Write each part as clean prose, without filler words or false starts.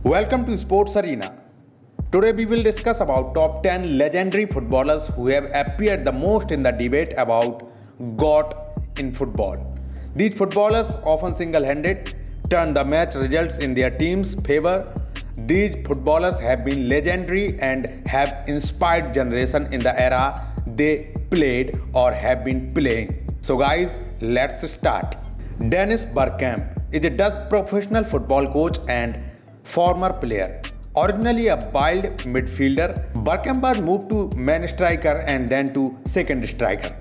Welcome to Sports Arena. Today we will discuss about top 10 legendary footballers who have appeared the most in the debate about GOAT in football. These footballers often single-handed turn the match results in their team's favor. These footballers have been legendary and have inspired generation in the era they played or have been playing. So guys, let's start. Dennis Bergkamp is a Dutch professional football coach and former player. Originally a wild midfielder, Bergkamp was moved to main striker and then to second striker,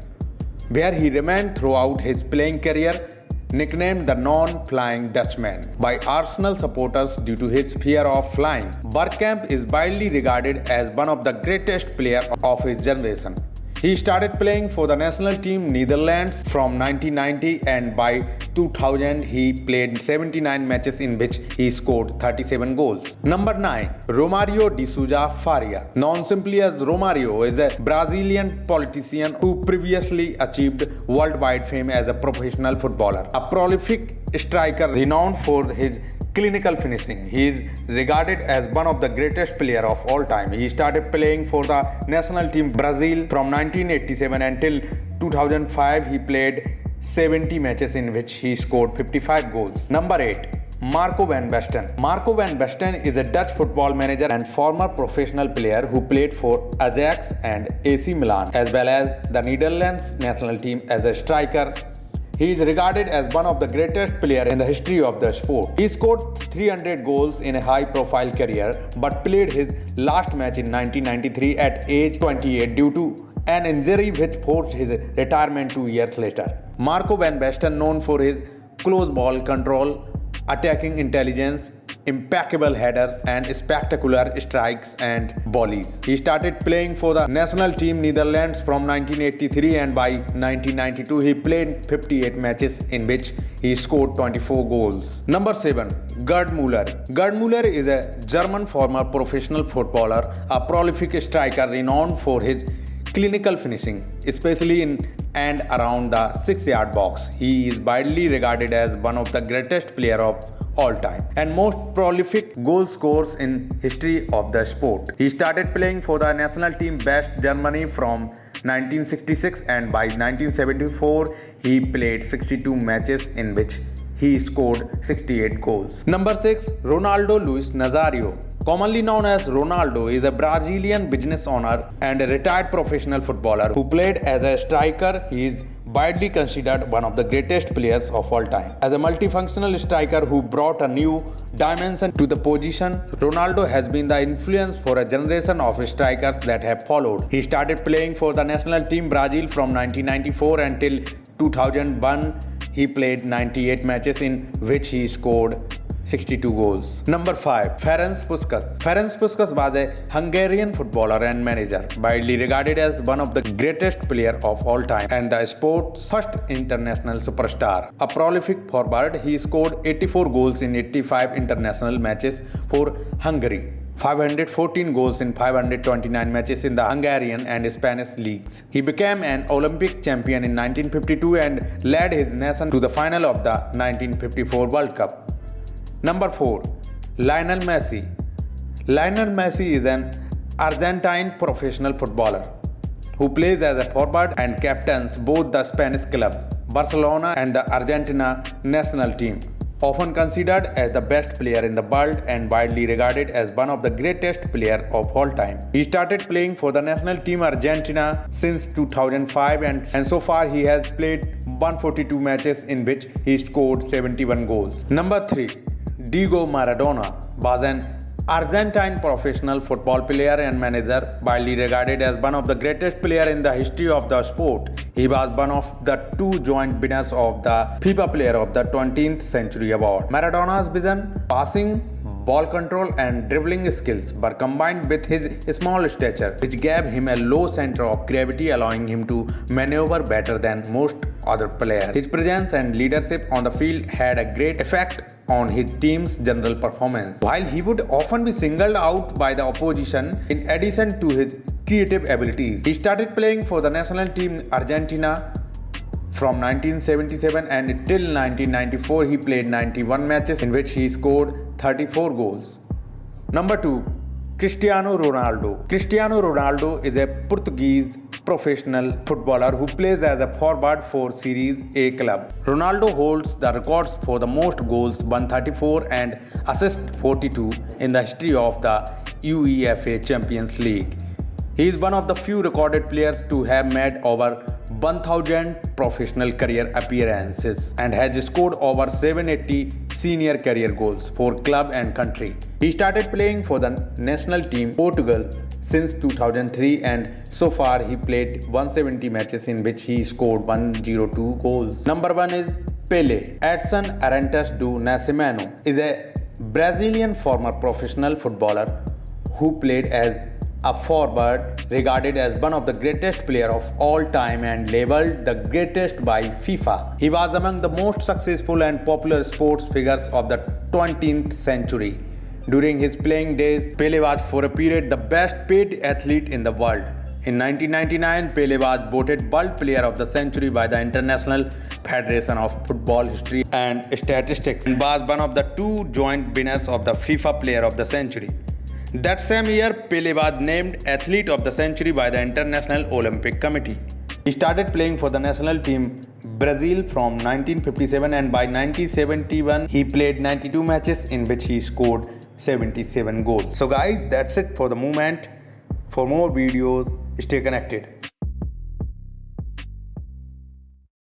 where he remained throughout his playing career. Nicknamed the non-flying Dutchman by Arsenal supporters due to his fear of flying, Bergkamp is widely regarded as one of the greatest players of his generation. He started playing for the national team Netherlands from 1990 and by 2000 he played 79 matches in which he scored 37 goals. Number 9. Romário de Sousa Faria, known simply as Romario, is a Brazilian politician who previously achieved worldwide fame as a professional footballer. A prolific striker renowned for his clinical finishing, he is regarded as one of the greatest players of all time. He started playing for the national team Brazil from 1987 until 2005. He played 70 matches in which he scored 55 goals. Number 8. Marco van Basten. Marco van Basten is a Dutch football manager and former professional player who played for Ajax and AC Milan as well as the Netherlands national team as a striker. He is regarded as one of the greatest players in the history of the sport. He scored 300 goals in a high-profile career but played his last match in 1993 at age 28 due to an injury which forced his retirement 2 years later. Marco van Basten, known for his close ball control, attacking intelligence, impeccable headers and spectacular strikes and volleys. He started playing for the national team Netherlands from 1983 and by 1992 he played 58 matches in which he scored 24 goals. Number 7. Gerd Müller. Gerd Müller is a German former professional footballer, a prolific striker renowned for his clinical finishing, especially in and around the 6-yard box. He is widely regarded as one of the greatest players of all time and most prolific goal scorers in history of the sport. He started playing for the national team West Germany from 1966 and by 1974 he played 62 matches in which he scored 68 goals. Number 6. Ronaldo Luis Nazario, commonly known as Ronaldo, is a Brazilian business owner and a retired professional footballer who played as a striker. He is widely considered one of the greatest players of all time. As a multifunctional striker who brought a new dimension to the position, Ronaldo has been the influence for a generation of strikers that have followed. He started playing for the national team Brazil from 1994 until 2001. He played 98 matches in which he scored 62 goals. Number 5. Ferenc Puskas. Ferenc Puskas was a Hungarian footballer and manager, widely regarded as one of the greatest players of all time and the sport's first international superstar. A prolific forward, he scored 84 goals in 85 international matches for Hungary, 514 goals in 529 matches in the Hungarian and Spanish leagues. He became an Olympic champion in 1952 and led his nation to the final of the 1954 World Cup. Number 4. Lionel Messi. Lionel Messi is an Argentine professional footballer who plays as a forward and captains both the Spanish club Barcelona and the Argentina national team. Often considered as the best player in the world and widely regarded as one of the greatest players of all time. He started playing for the national team Argentina since 2005 and so far he has played 142 matches in which he scored 71 goals. Number 3. Diego Maradona was an Argentine professional football player and manager, widely regarded as one of the greatest players in the history of the sport. He was one of the 2 joint winners of the FIFA Player of the 20th Century Award. Maradona's vision, passing, ball control and dribbling skills were combined with his small stature, which gave him a low center of gravity, allowing him to maneuver better than most other players. His presence and leadership on the field had a great effect on his team's general performance. While he would often be singled out by the opposition, in addition to his creative abilities, he started playing for the national team Argentina from 1977 and till 1994 he played 91 matches in which he scored 34 goals. Number 2. Cristiano Ronaldo. Cristiano Ronaldo is a Portuguese professional footballer who plays as a forward for Series A club. Ronaldo holds the records for the most goals, 134, and assists, 42, in the history of the UEFA Champions League. He is one of the few recorded players to have made over 1000 professional career appearances and has scored over 780 senior career goals for club and country. He started playing for the national team Portugal since 2003, and so far he played 170 matches in which he scored 102 goals. Number 1 is Pele. Edson Arantes do Nascimento is a Brazilian former professional footballer who played as a forward, regarded as one of the greatest players of all time and labeled the greatest by FIFA. He was among the most successful and popular sports figures of the 20th century. During his playing days, Pele was for a period the best paid athlete in the world. In 1999, Pele was voted World Player of the Century by the International Federation of Football History and Statistics and was one of the 2 joint winners of the FIFA Player of the Century. That same year, Pele was named Athlete of the Century by the International Olympic Committee. He started playing for the national team Brazil from 1957, and by 1971 he played 92 matches in which he scored 77 goals. So guys, that's it for the moment. For more videos, stay connected.